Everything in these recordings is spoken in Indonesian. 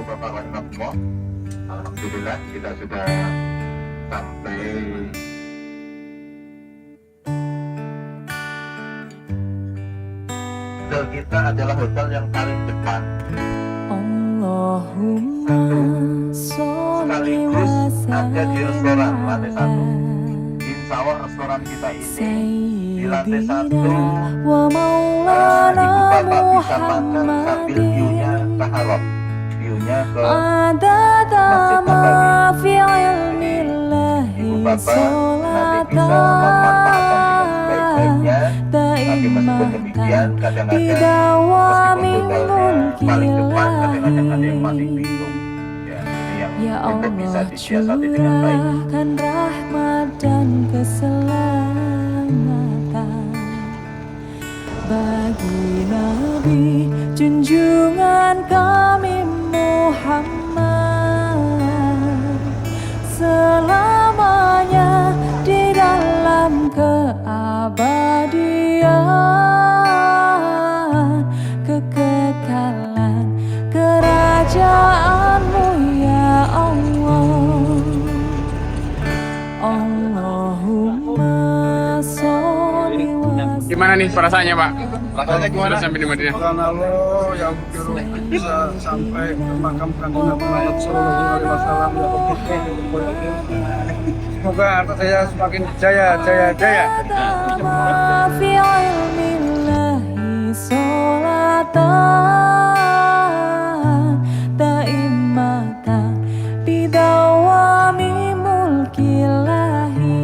Bapak Wanokmo. Alhamdulillah kita sudah sampai. Hotel kita adalah hotel yang paling depan. Allahumma sholli wa Sekaligus ada di restoran lantai 1. sallim Insya Allah restoran kita ini di lantai 1 Sayyidina wa Ibu maulana Bapak bisa makan sambil view-nya ke Haram, view-nya ke adada Masjid ma Nabawi. fi ilmillahi Ibu Bapak nanti bisa memanfaatkan dengan sebaik-baiknya. Tapi meskipun demikian, kadang-kadang meskipun hotelnya paling depan, kadang-kadang ada yang masih bingung. Ya, ini yang Ya untuk bisa Allah, disiasati dengan baik. curahkan rahmat dan keselamatan bagi Nabi junjungan kami Muhammad, selamanya di dalam keabadian kekekalan kerajaan-Mu ya Allah. Allahumma sholli wa Gimana nih perasaannya Pak? Rasanya gimana? Sudah sampai di Madinah. Karena Allah yang bisa sampai ke makam Kanjeng Muhammad Sallallahu Alaihi Wasallam. Semoga harta saya semakin jaya, jaya, jaya. ma fi ilmillahi sholatan daimatan bidawami mulkillahi.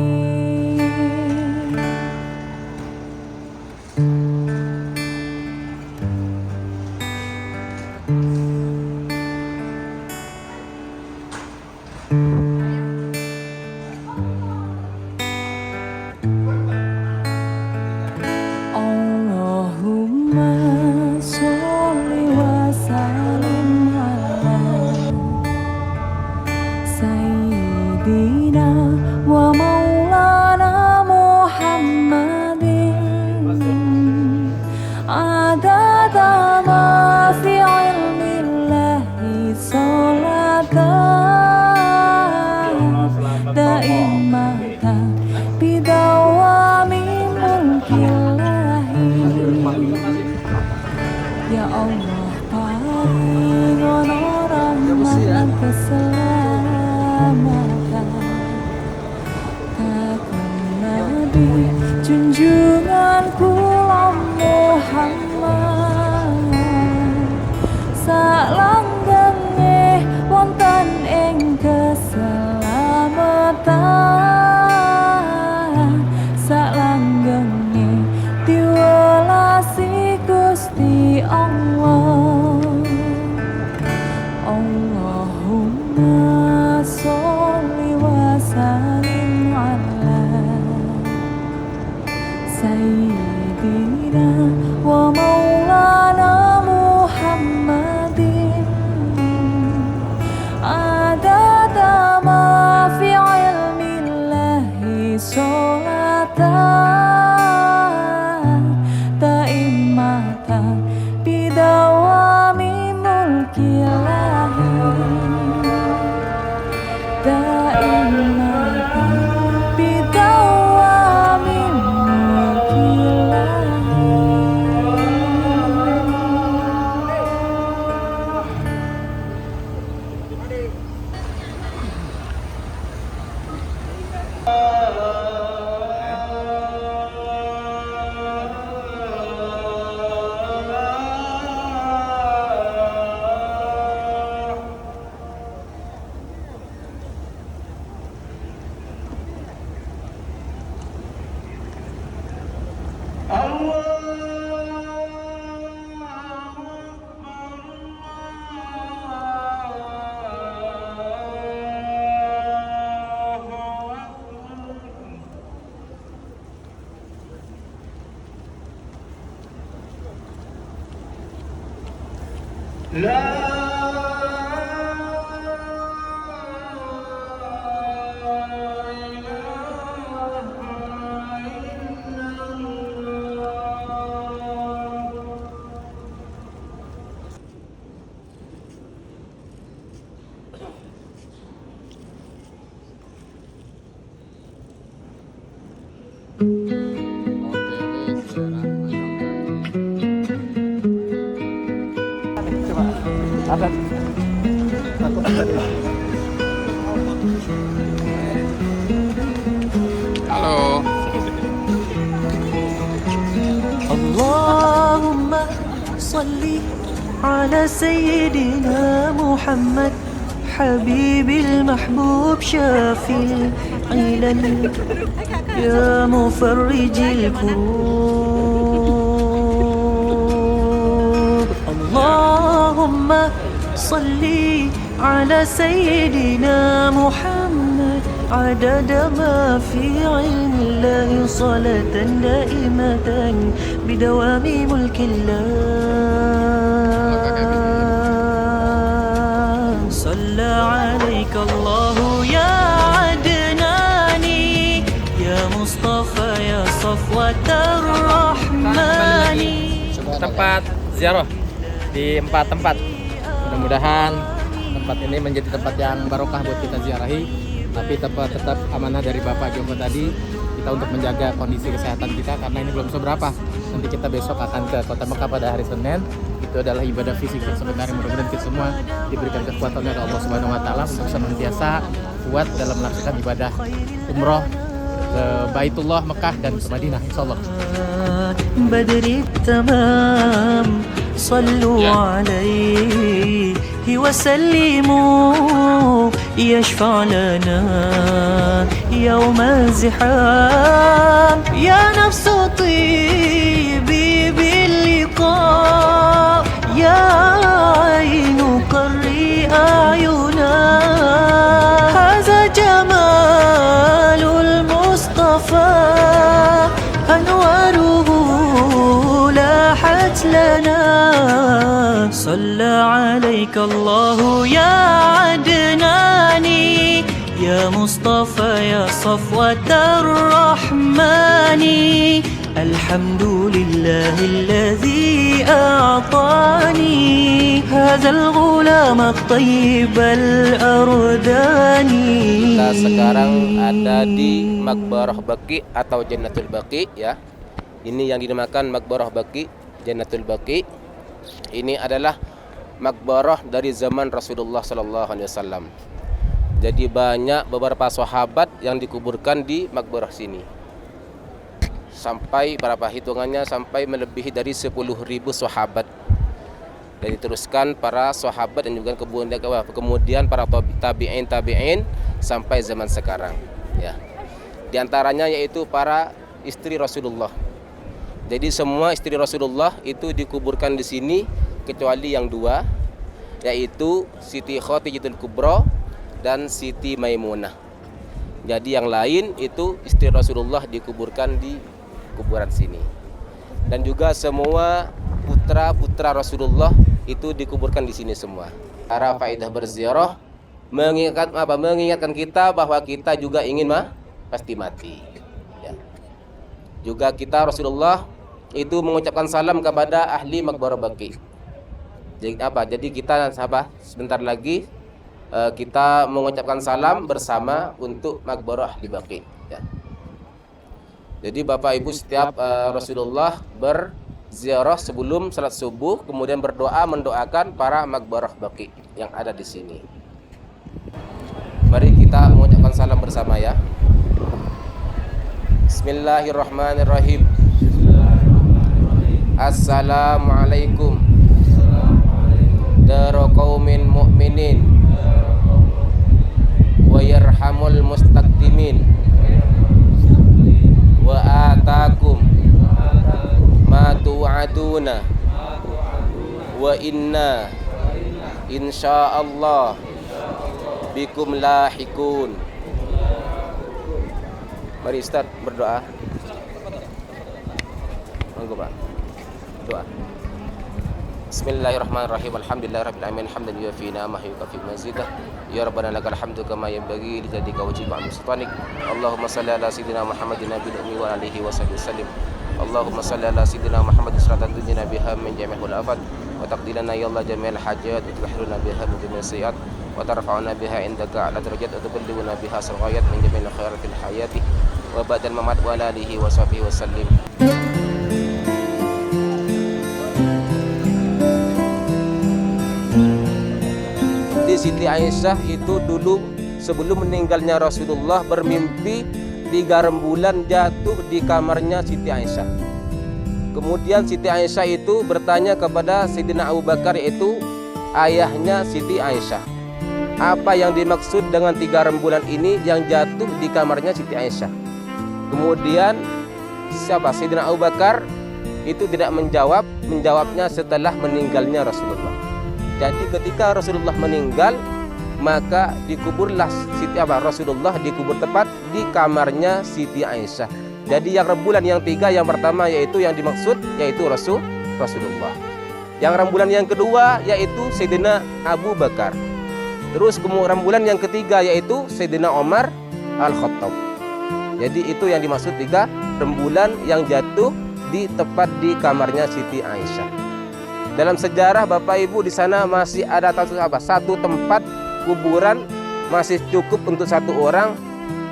Allahumma sholli wa sallim ala Sayyidina wa maulana Muhammadin adada ma fi ilmillahi sholatan daimatan bidawami mulkillahi. Ya Allah, paring ono rahmat dan keselamatan kagem Nabi junjungan kula Muhammad, salanggenge wonten ing keselamatan, salanggenge diwelasi Gusti Allah. Allahumma sholli wa sallim ala Sayyidina wa maulana Muhammadin adada ma fi ilmillahi sholatan daimatan bidawami mulkillahi, daimatan bidawami mulkillahi. Halo. Allahumma salli ala Sayyidina Muhammad Habibil Mahbub Syafil Ilal Ya Mufarrijil Kurub Allahumma salli ala Sayyidina Muhammad عدد ما في علم الله صلاة دائمة بدوام ملك الله صلى عليك الله يا عدناني يا مصطفى يا صفوة الرحمن tempat ziarah di 4 tempat. Mudah-mudahan tempat ini menjadi tempat yang barokah buat kita ziarahi. Tapi tetap amanah dari Bapak Joko tadi, kita untuk menjaga kondisi kesehatan kita karena ini belum seberapa. Nanti kita besok akan ke Kota Mekah pada hari Senin. Itu adalah ibadah fisik yang sebenarnya mudah-mudahan kita semua diberikan kekuatan oleh Allah Subhanahu wa taala untuk senantiasa kuat dalam melakukan ibadah umroh ke Baitullah Mekah dan ke Madinah insyaallah. Badri tamam sallu alaihi وسلموا يشفع لنا يوم الزحام يا نفس طيبي باللقاء يا عين قري أعينا هذا جمال المصطفى أنواره لاحت لنا صلى عليك الله يا عدناني يا مصطفى يا صفوة الرحمن الحمد لله الذي أعطاني هذا الغلام الطيب الأرداني. Kita sekarang ada di Maqbarah Baqi atau Jannatul Baqi ya. Ini yang dinamakan Maqbarah Baqi, Jannatul Baqi. Ini adalah makbarah dari zaman Rasulullah Sallallahu Alaihi Wasallam. Jadi banyak beberapa sahabat yang dikuburkan di makbarah sini. Sampai berapa hitungannya? Sampai melebihi dari 10.000 sahabat. Dan diteruskan para sahabat dan juga kemudian para tabi'in sampai zaman sekarang. Ya. Di antaranya yaitu para istri Rasulullah. Jadi semua istri Rasulullah itu dikuburkan di sini kecuali yang 2, yaitu Siti Khadijatul Kubra dan Siti Maimunah. Jadi yang lain itu istri Rasulullah dikuburkan di kuburan sini. Dan juga semua putra-putra Rasulullah itu dikuburkan di sini semua. Para faedah berziarah mengingatkan kita bahwa kita juga ingin pasti mati. Ya. Juga kita Rasulullah itu mengucapkan salam kepada ahli Maqbarah Baqi. Jadi kita sebentar lagi kita mengucapkan salam bersama untuk Maqbarah ahli Baqi ya. Jadi Bapak Ibu setiap Rasulullah berziarah sebelum salat subuh kemudian berdoa mendoakan para Maqbarah Baqi yang ada di sini. Mari kita mengucapkan salam bersama ya. Bismillahirrahmanirrahim. Assalamualaikum dara qaumin mu'minin wa yarhamul mustaqdimin wa atakum ma tu'aduna wa inna insyaallah bikum lahikun. Mari Ustaz berdoa. Monggo Pak. Doa. Bismillahirrahmanirrahim. Alhamdulillahirabbil alamin hamdan yufi ni'amahu wa yukafi mazidah. Ya rabbana lakal hamdu kama yanbaghi li jadika wajhika wa sultanik. Allahumma shalli ala sayidina Muhammadin nabiyil ummi wa alihi wa sahbihi wasallim. Allahumma shalli ala sayidina Muhammadin salatan tunjina biha min jami'il afat wa taqdilana ya Allah jami'al hajat wa tuhluna biha min jami'is sayiat wa tarfa'una biha indaka ala darajat wa tuballighuna biha sarghayat min jami'il khairatil hayati wa ba'dal mamat wa alihi wa sahbihi wasallim. Siti Aisyah itu dulu sebelum meninggalnya Rasulullah bermimpi 3 rembulan jatuh di kamarnya Siti Aisyah. Kemudian Siti Aisyah itu bertanya kepada Sayyidina Abu Bakar, yaitu ayahnya Siti Aisyah, apa yang dimaksud dengan 3 rembulan ini yang jatuh di kamarnya Siti Aisyah. Kemudian Sayyidina Abu Bakar itu tidak menjawabnya setelah meninggalnya Rasulullah. Jadi ketika Rasulullah meninggal, maka dikuburlah Rasulullah dikubur tepat di kamarnya Siti Aisyah. Jadi yang rembulan yang 3, yang pertama yaitu yang dimaksud yaitu Rasulullah. Yang rembulan yang kedua yaitu Sayyidina Abu Bakar. Terus kemudian rembulan yang ketiga yaitu Sayyidina Umar Al-Khattab. Jadi itu yang dimaksud 3 rembulan yang jatuh tepat di kamarnya Siti Aisyah. Dalam sejarah Bapak Ibu, di sana masih ada satu tempat kuburan masih cukup untuk 1 orang.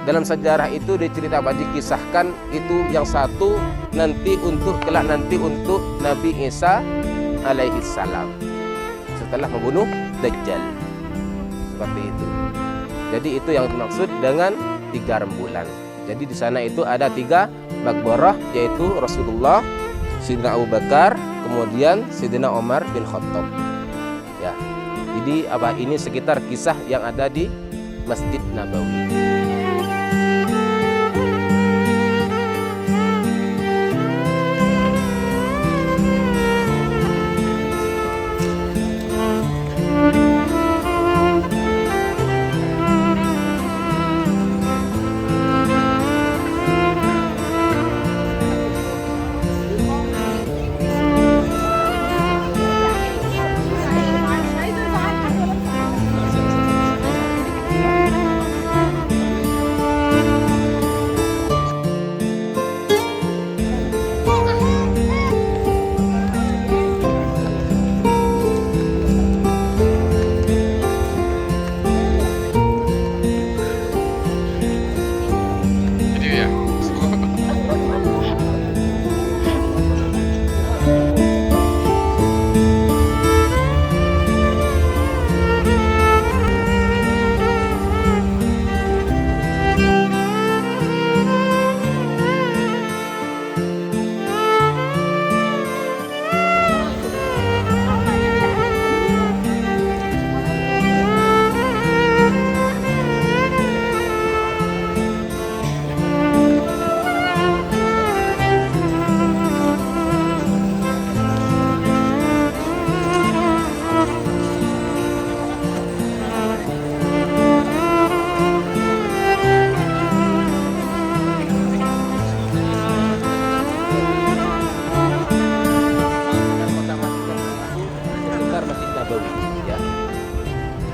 Dalam sejarah itu dikisahkan itu yang satu nanti untuk Nabi Isa alaihi salam setelah membunuh Dajjal. Seperti itu. Jadi itu yang dimaksud dengan 3 rembulan. Jadi di sana itu ada 3 makbarah, yaitu Rasulullah, Sayyidina Abu Bakar, kemudian Sayyidina Umar bin Khattab. Ya. Jadi ini sekitar kisah yang ada di Masjid Nabawi.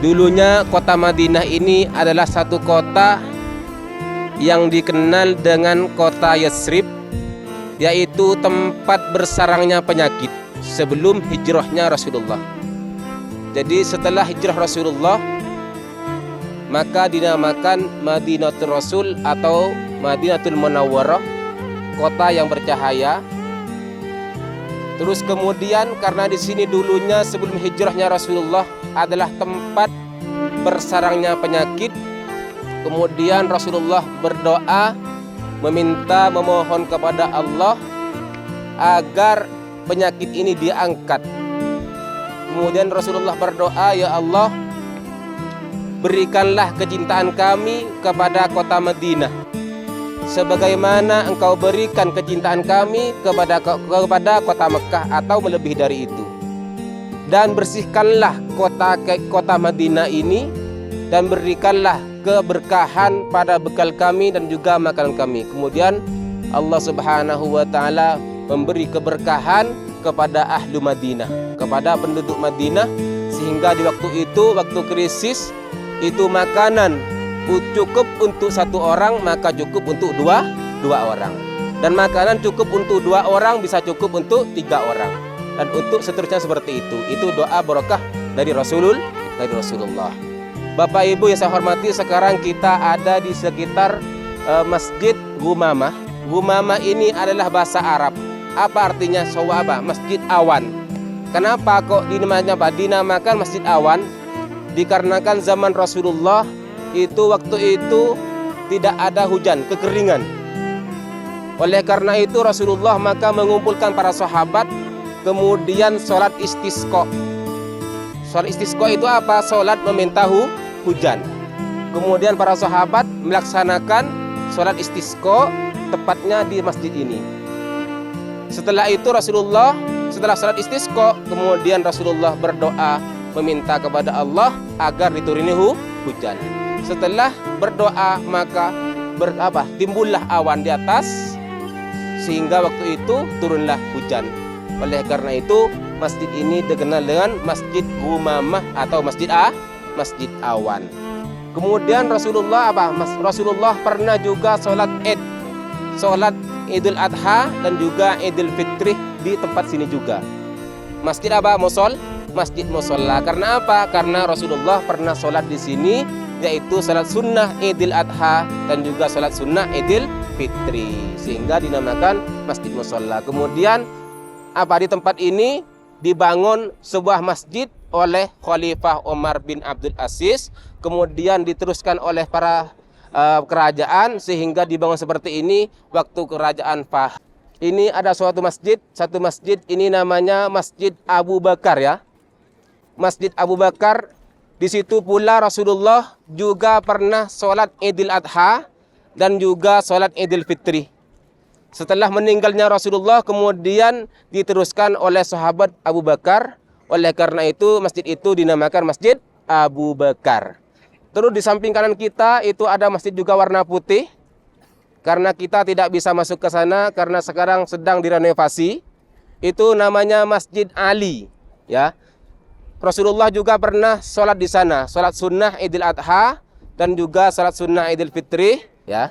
Dulunya kota Madinah ini adalah satu kota yang dikenal dengan kota Yathrib, yaitu tempat bersarangnya penyakit sebelum hijrahnya Rasulullah. Jadi setelah hijrah Rasulullah, maka dinamakan Madinatul Rasul atau Madinatul Munawwarah, kota yang bercahaya. Terus kemudian karena di sini dulunya sebelum hijrahnya Rasulullah adalah tempat bersarangnya penyakit, kemudian Rasulullah berdoa memohon kepada Allah agar penyakit ini diangkat. Kemudian Rasulullah berdoa, ya Allah, berikanlah kecintaan kami kepada kota Madinah sebagaimana engkau berikan kecintaan kami kepada kota Mekah atau melebihi dari itu. Dan bersihkanlah kota Madinah ini dan berikanlah keberkahan pada bekal kami dan juga makanan kami. Kemudian Allah Subhanahu wa taala memberi keberkahan kepada ahlu Madinah, kepada penduduk Madinah, sehingga di waktu itu, waktu krisis itu makanan cukup untuk 1 orang, maka cukup untuk dua orang, dan makanan cukup untuk 2 orang bisa cukup untuk 3 orang, dan untuk seterusnya seperti itu. Itu doa barokah dari Rasulullah. Bapak Ibu yang saya hormati, sekarang kita ada di sekitar Masjid Gumamah. Gumamah ini adalah bahasa Arab. Apa artinya? Masjid awan. Kenapa kok dinamakan Masjid Awan? dikarenakan zaman Rasulullah waktu itu tidak ada hujan, kekeringan. Oleh karena itu Rasulullah maka mengumpulkan para sahabat, kemudian sholat istisqa. Sholat istisqa itu apa? Sholat meminta hujan. Kemudian para sahabat melaksanakan sholat istisqa tepatnya di masjid ini. Setelah itu setelah sholat istisqa, kemudian Rasulullah berdoa meminta kepada Allah agar dituruni hujan. Setelah berdoa maka timbullah awan di atas, sehingga waktu itu turunlah hujan. Oleh karena itu masjid ini dikenal dengan Masjid Umamah atau Masjid Awan. Kemudian Rasulullah pernah juga sholat Idul Adha dan juga Idul Fitri di tempat sini juga. Masjid Masjid Musola. Karena apa? Karena Rasulullah pernah sholat di sini, yaitu sholat sunnah Idul Adha dan juga sholat sunnah Idul Fitri, sehingga dinamakan Masjid Musola. Kemudian di tempat ini dibangun sebuah masjid oleh Khalifah Umar bin Abdul Aziz, kemudian diteruskan oleh para kerajaan sehingga dibangun seperti ini waktu kerajaan Fahd. Ini ada satu masjid ini namanya Masjid Abu Bakar ya. Masjid Abu Bakar, di situ pula Rasulullah juga pernah sholat Idul Adha dan juga sholat Idul Fitri. Setelah meninggalnya Rasulullah kemudian diteruskan oleh sahabat Abu Bakar. Oleh karena itu masjid itu dinamakan Masjid Abu Bakar. Terus di samping kanan kita itu ada masjid juga warna putih, karena kita tidak bisa masuk ke sana karena sekarang sedang direnovasi. Itu namanya Masjid Ali ya. Rasulullah juga pernah sholat di sana, sholat sunnah Idul Adha dan juga sholat sunnah Idul Fitri ya.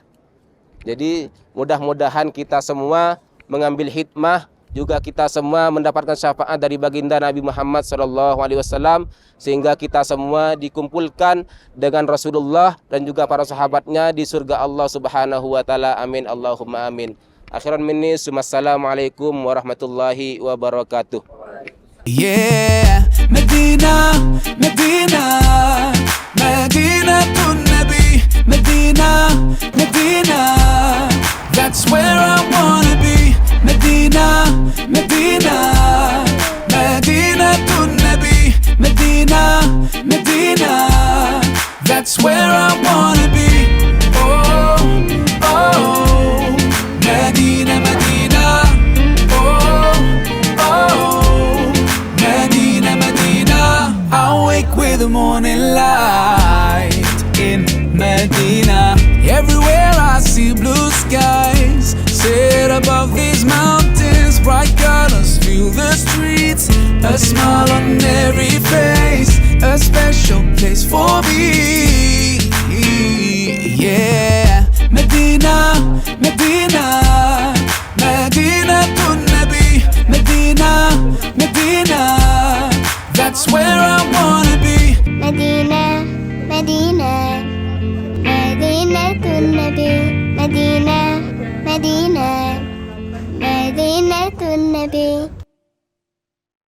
Jadi mudah-mudahan kita semua mengambil hikmah, juga kita semua mendapatkan syafaat dari baginda Nabi Muhammad SAW, sehingga kita semua dikumpulkan dengan Rasulullah dan juga para sahabatnya di surga Allah Subhanahu wa taala. Amin Allahumma amin. Akhiran minni assalamualaikum warahmatullahi wabarakatuh. Yeah, Medina, Medina, Madinatun Nabi, Medina, Medina, that's where I wanna be. Medina, Medina, Madinatun Nabi, Medina, Medina, that's where I wanna be. Oh, oh, Medina, Medina, oh, oh, Medina, Medina. I'll wake with the morning light in Medina. Everywhere I see blue skies set above these mountains, bright colors fill the streets, a smile on every face, a special place for me. Yeah, Medina, Medina, Madinatun Nabi, Medina, Medina, that's where I wanna be. Medina, Medina, Madinatun Nabi, Medina, Medina, Madinatun Nabi.